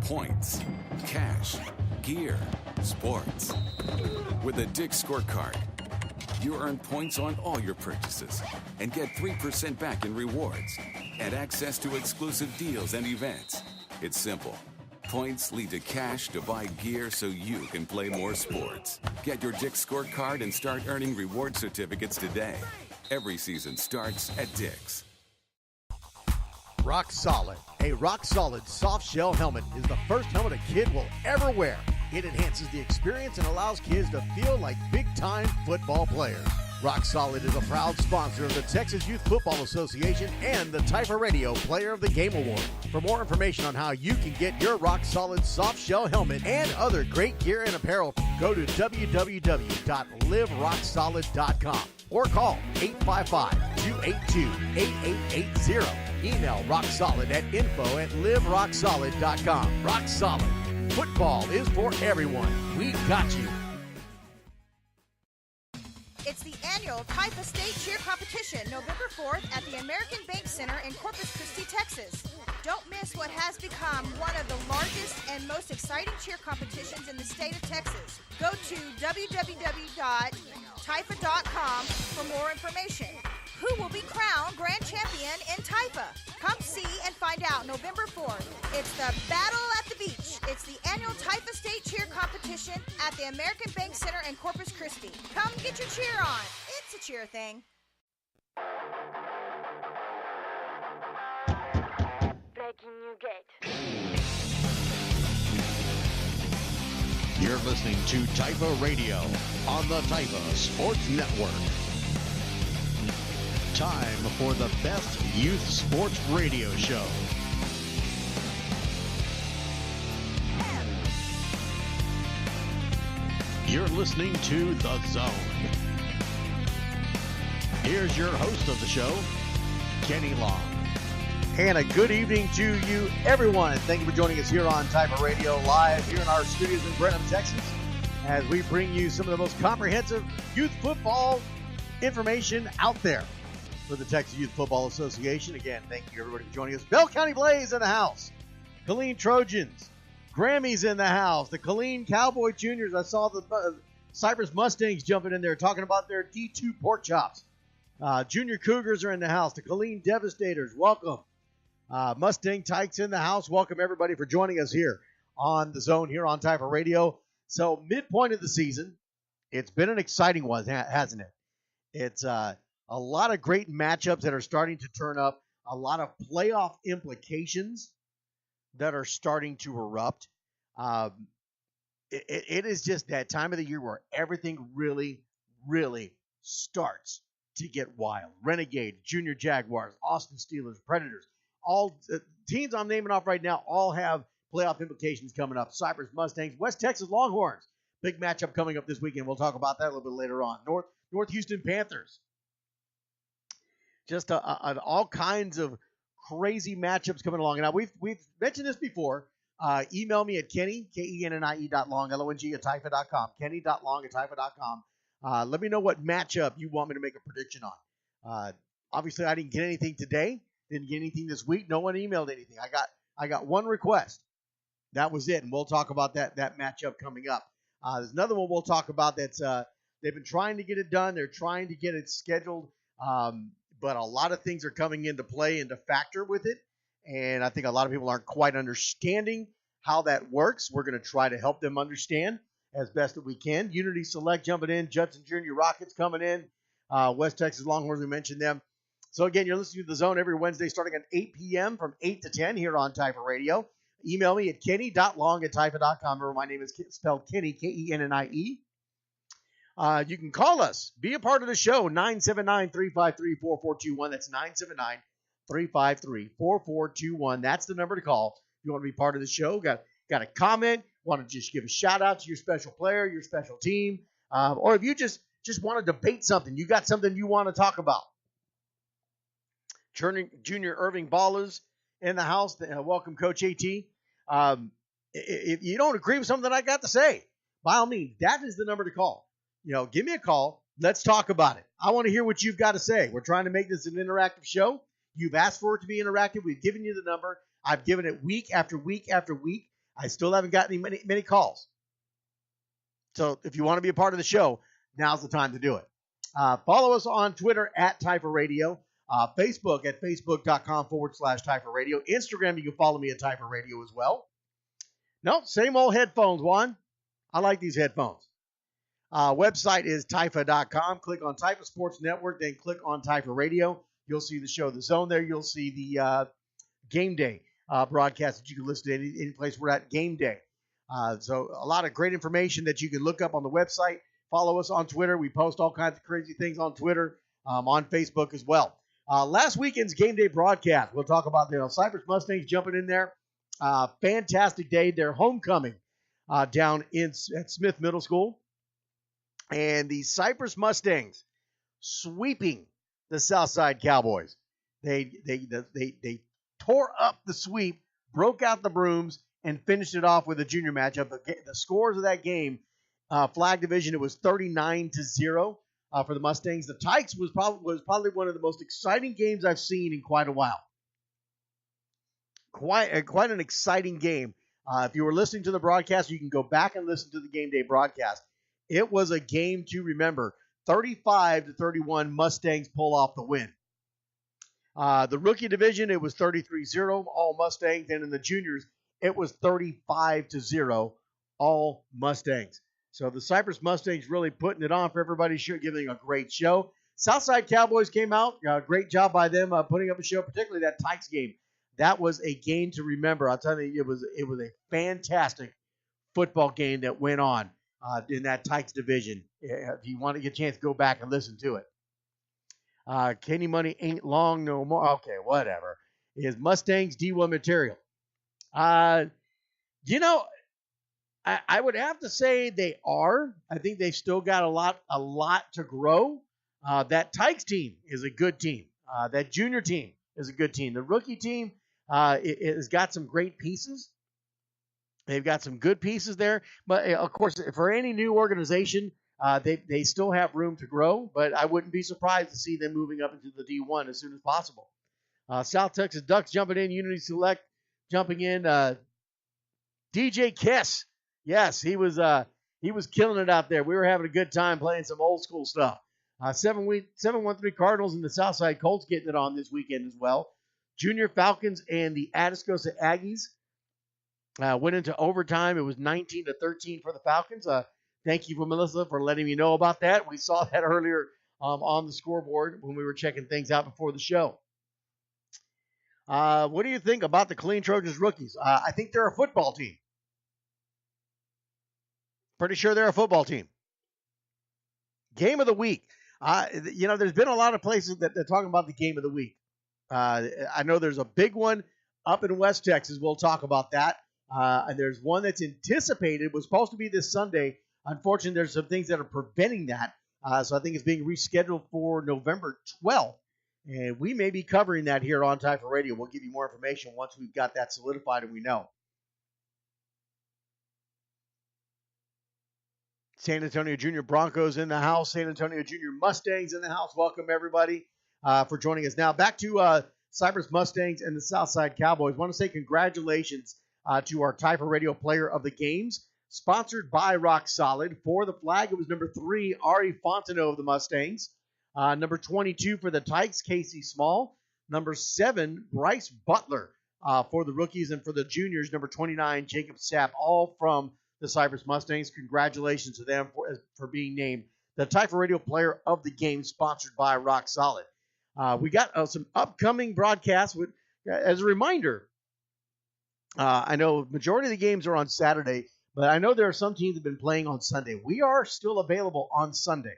points, cash, gear, sports. With a Dick's Scorecard, you earn points on all your purchases and get 3% back in rewards and access to exclusive deals and events. It's simple. Points lead to cash to buy gear so you can play more sports. Get your Dick's Scorecard and start earning reward certificates today. Every season starts at Dick's. Rock Solid. A Rock Solid soft shell helmet is the first helmet a kid will ever wear. It enhances the experience and allows kids to feel like big-time football players. Rock Solid is a proud sponsor of the Texas Youth Football Association and the Typer Radio Player of the Game Award. For more information on how you can get your Rock Solid soft shell helmet and other great gear and apparel, go to www.liverocksolid.com or call 855-282-8880. Email rocksolid@info@liverocksolid.com. Rock Solid. Football is for everyone. We got you. It's the annual Typa State Cheer Competition, November 4th at the American Bank Center in Corpus Christi, Texas. Don't miss what has become one of the largest and most exciting cheer competitions in the state of Texas. Go to www.typa.com for more information. Who will be crowned grand champion in Typa? Come see and find out November 4th. It's the Battle at the Beach. It's the annual Typa State Cheer Competition at the American Bank Center in Corpus Christi. Come get your cheer on. It's a cheer thing. Breaking new gate. You're listening to Typa Radio on the Typa Sports Network. Time for the best youth sports radio show. You're listening to The Zone. Here's your host of the show, Kenny Long. And a good evening to you, everyone. Thank you for joining us here on Typa Radio, live here in our studios in Brenham, Texas, as we bring you some of the most comprehensive youth football information out there for the Texas Youth Football Association. Again, thank you everybody for joining us. Bell County Blaze in the house. Killeen Trojans. Grammys in the house. The Killeen Cowboy Juniors. I saw the Cypress Mustangs jumping in there talking about their D2 pork chops. Junior Cougars are in the house. The Killeen Devastators. Welcome. Mustang Tykes in the house. Welcome everybody for joining us here on The Zone here on Typa Radio. So midpoint of the season. It's been an exciting one, hasn't it? It's a lot of great matchups that are starting to turn up. A lot of playoff implications that are starting to erupt. It is just that time of the year where everything really, really starts to get wild. Renegade, Junior Jaguars, Austin Steelers, Predators, all teams I'm naming off right now all have playoff implications coming up. Cypress Mustangs, West Texas Longhorns, big matchup coming up this weekend. We'll talk about that a little bit later on. North Houston Panthers. Just all kinds of crazy matchups coming along. Now, we've mentioned this before. Email me at Kenny, KENNIE.long, LONG at Typa.com, Kenny.long at Typa.com. Let me know what matchup you want me to make a prediction on. Obviously, I didn't get anything today. Didn't get anything this week. No one emailed anything. I got one request. That was it, and we'll talk about that matchup coming up. There's another one we'll talk about that's they've been trying to get it done. They're trying to get it scheduled. But a lot of things are coming into play and to factor with it. And I think a lot of people aren't quite understanding how that works. We're going to try to help them understand as best that we can. Unity Select jumping in. Judson Junior Rockets coming in. West Texas Longhorns, we mentioned them. So, again, you're listening to The Zone every Wednesday starting at 8 p.m. from 8 to 10 here on Typa Radio. Email me at kenny.long at Typa.com. Remember, my name is spelled Kenny, Kennie. You can call us. Be a part of the show, 979-353-4421. That's 979-353-4421. That's the number to call. If you want to be part of the show, got a comment, want to just give a shout-out to your special player, your special team, or if you just want to debate something, you got something you want to talk about. Junior Irving Ballers in the house. Welcome, Coach AT. If you don't agree with something that I got to say, by all means, that is the number to call. Give me a call. Let's talk about it. I want to hear what you've got to say. We're trying to make this an interactive show. You've asked for it to be interactive. We've given you the number. I've given it week after week after week. I still haven't gotten many calls. So if you want to be a part of the show, now's the time to do it. Follow us on Twitter at Typer Radio. Facebook at facebook.com/Typer Radio. Instagram, you can follow me at Typer Radio as well. No, same old headphones, Juan. I like these headphones. Website is Typha.com. Click on Typha Sports Network, then click on Typer Radio. You'll see the show, The Zone there. You'll see the Game Day broadcast that you can listen to any place we're at, Game Day. So a lot of great information that you can look up on the website. Follow us on Twitter. We post all kinds of crazy things on Twitter, on Facebook as well. Last weekend's Game Day broadcast, we'll talk about the Cypress Mustangs jumping in there. Fantastic day. Their homecoming down at Smith Middle School. And the Cypress Mustangs sweeping the Southside Cowboys. They tore up the sweep, broke out the brooms, and finished it off with a junior matchup. The scores of that game, flag division, it was 39-0 for the Mustangs. The Tykes was probably one of the most exciting games I've seen in quite a while. Quite an exciting game. If you were listening to the broadcast, you can go back and listen to the Game Day broadcast. It was a game to remember. 35-31, Mustangs pull off the win. The rookie division, it was 33-0, all Mustangs. And in the juniors, it was 35-0, all Mustangs. So the Cypress Mustangs really putting it on for everybody, giving a great show. Southside Cowboys came out. Great job by them putting up a show, particularly that Tykes game. That was a game to remember. I'll tell you, it was a fantastic football game that went on in that Tykes division. If you want to get a chance, go back and listen to it. Kenny Money ain't long no more. Okay, whatever. Is Mustangs D1 material? I would have to say they are. I think they've still got a lot to grow. That Tykes team is a good team. That junior team is a good team. The rookie team it has got some great pieces. They've got some good pieces there. But, of course, for any new organization, they still have room to grow. But I wouldn't be surprised to see them moving up into the D1 as soon as possible. South Texas Ducks jumping in. Unity Select jumping in. DJ Kiss. Yes, he was killing it out there. We were having a good time playing some old school stuff. 713 Cardinals and the Southside Colts getting it on this weekend as well. Junior Falcons and the Atascosa Aggies went into overtime. It was 19-13 for the Falcons. Thank you for Melissa for letting me know about that. We saw that earlier on the scoreboard when we were checking things out before the show. What do you think about the Killeen Trojans rookies? I think they're a football team. Pretty sure they're a football team. Game of the week. There's been a lot of places that they're talking about the game of the week. I know there's a big one up in West Texas. We'll talk about that. And there's one that's anticipated. Was supposed to be this Sunday. Unfortunately, there's some things that are preventing that. So I think it's being rescheduled for November 12th. And we may be covering that here on Typer Radio. We'll give you more information once we've got that solidified and we know. San Antonio Junior Broncos in the house. San Antonio Junior Mustangs in the house. Welcome, everybody, for joining us. Now, back to Cypress Mustangs and the Southside Cowboys. I want to say congratulations to our Typer Radio Player of the Games, sponsored by Rock Solid. For the flag, it was number 3, Ari Fontenot of the Mustangs. Number 22 for the Tykes, Casey Small. Number 7, Bryce Butler for the rookies. And for the juniors, number 29, Jacob Sapp, all from the Cypress Mustangs. Congratulations to them for being named the Typer Radio Player of the Game, sponsored by Rock Solid. We got some upcoming broadcasts. As a reminder, I know majority of the games are on Saturday, but I know there are some teams that have been playing on Sunday. We are still available on Sundays.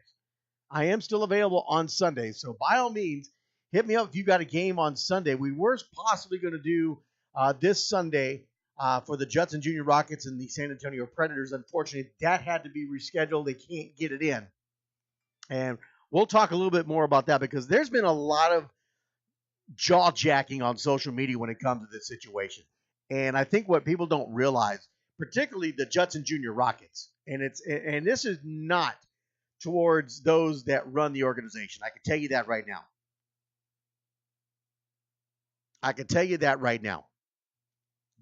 I am still available on Sundays, so by all means, hit me up if you got a game on Sunday. We were possibly going to do this Sunday for the Judson Junior Rockets and the San Antonio Predators. Unfortunately, that had to be rescheduled. They can't get it in. And we'll talk a little bit more about that because there's been a lot of jaw-jacking on social media when it comes to this situation. And I think what people don't realize, particularly the Judson Junior Rockets, and this is not towards those that run the organization. I can tell you that right now.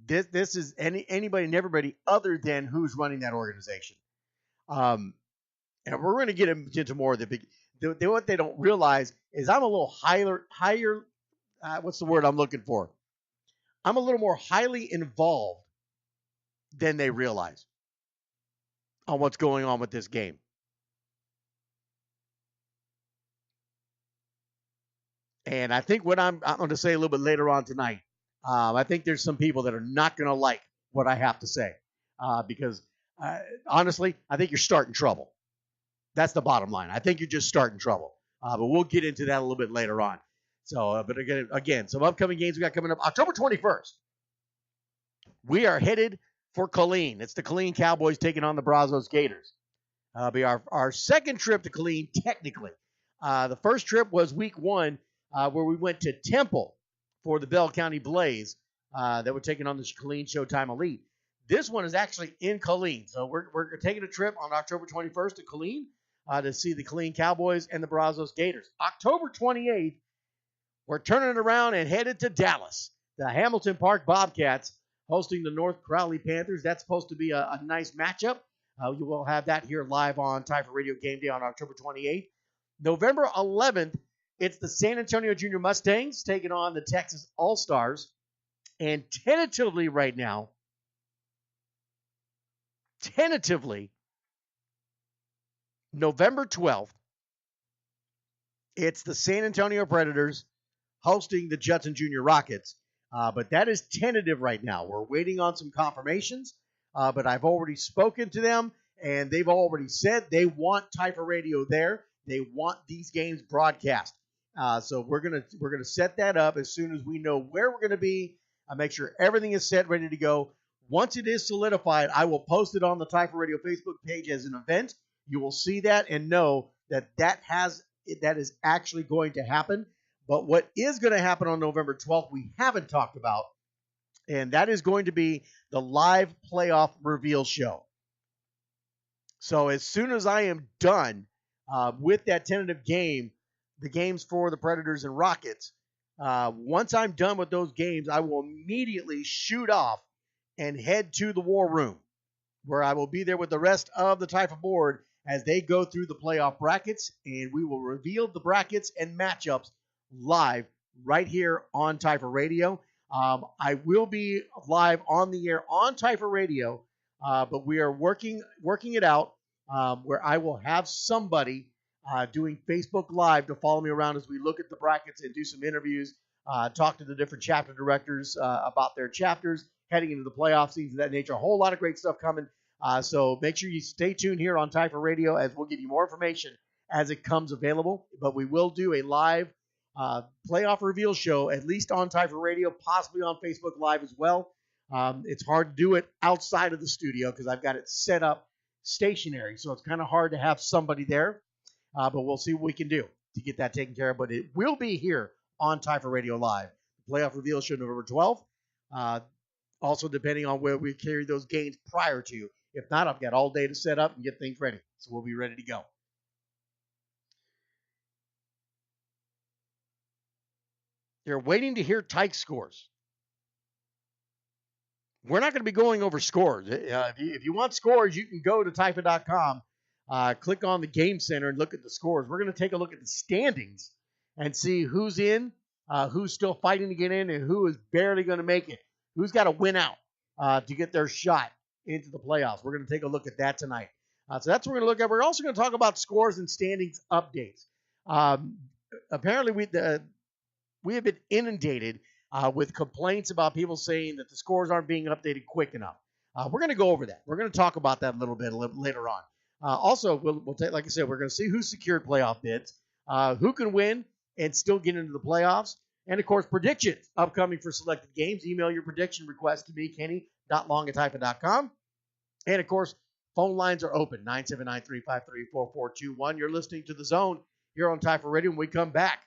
This is anybody and everybody other than who's running that organization. And we're going to get into more of what they don't realize is I'm a little higher. What's the word I'm looking for? I'm a little more highly involved than they realize on what's going on with this game. And I think what I'm going to say a little bit later on tonight, I think there's some people that are not going to like what I have to say because, honestly, I think you're starting trouble. That's the bottom line. I think you're just starting trouble. But we'll get into that a little bit later on. So, but again, some upcoming games we got coming up. October 21st, we are headed for Killeen. It's the Killeen Cowboys taking on the Brazos Gators. It'll be our second trip to Killeen, technically. The first trip was week 1, where we went to Temple for the Bell County Blaze that were taking on the Killeen Showtime Elite. This one is actually in Killeen. So we're taking a trip on October 21st to Killeen to see the Killeen Cowboys and the Brazos Gators. October 28th, we're turning it around and headed to Dallas. The Hamilton Park Bobcats hosting the North Crowley Panthers. That's supposed to be a nice matchup. You will have that here live on Typha Radio Game Day on October 28th. November 11th, it's the San Antonio Junior Mustangs taking on the Texas All-Stars. And tentatively right now, November 12th, it's the San Antonio Predators hosting the Judson Junior Rockets. But that is tentative right now. We're waiting on some confirmations, but I've already spoken to them, and they've already said they want Typha Radio there. They want these games broadcast. So we're gonna set that up as soon as we know where we're gonna be. I make sure everything is set, ready to go. Once it is solidified, I will post it on the Typha Radio Facebook page as an event. You will see that and know that is actually going to happen. But what is going to happen on November 12th, we haven't talked about, and that is going to be the live playoff reveal show. So as soon as I am done with that tentative game, the games for the Predators and Rockets, once I'm done with those games, I will immediately shoot off and head to the War Room, where I will be there with the rest of the Typha board as they go through the playoff brackets, and we will reveal the brackets and matchups live right here on Typha Radio. I will be live on the air on Typha Radio, but we are working it out where I will have somebody doing Facebook Live to follow me around as we look at the brackets and do some interviews, talk to the different chapter directors about their chapters, heading into the playoff seasons of that nature. A whole lot of great stuff coming. So make sure you stay tuned here on Typha Radio as we'll give you more information as it comes available. But we will do a live playoff reveal show, at least on Typha Radio, possibly on Facebook Live as well. It's hard to do it outside of the studio because I've got it set up stationary, so it's kind of hard to have somebody there. But we'll see what we can do to get that taken care of. But it will be here on Typha Radio Live. The playoff reveal show November 12th. Also, depending on where we carry those games prior to. If not, I've got all day to set up and get things ready. So we'll be ready to go. You're waiting to hear Tyke scores. We're not going to be going over scores. If you want scores, you can go to Typha.com, click on the Game Center, and look at the scores. We're going to take a look at the standings and see who's in, who's still fighting to get in, and who is barely going to make it. Who's got to win out to get their shot into the playoffs. We're going to take a look at that tonight. So that's what we're going to look at. We're also going to talk about scores and standings updates. Apparently, we have been inundated with complaints about people saying that the scores aren't being updated quick enough. We're going to go over that. We're going to talk about that a little later on. Also, we'll take, like I said, we're going to see who secured playoff bids, who can win and still get into the playoffs, and, of course, predictions upcoming for selected games. Email your prediction request to me, kenny.long@typha.com. And, of course, phone lines are open, 979-353-4421. You're listening to The Zone here on Typha Radio. When we come back,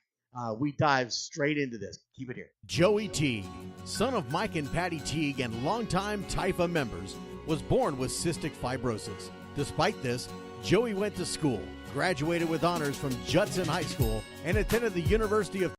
we dive straight into this. Keep it here. Joey Teague, son of Mike and Patty Teague and longtime Typha members, was born with cystic fibrosis. Despite this, Joey went to school, graduated with honors from Judson High School, and attended the University of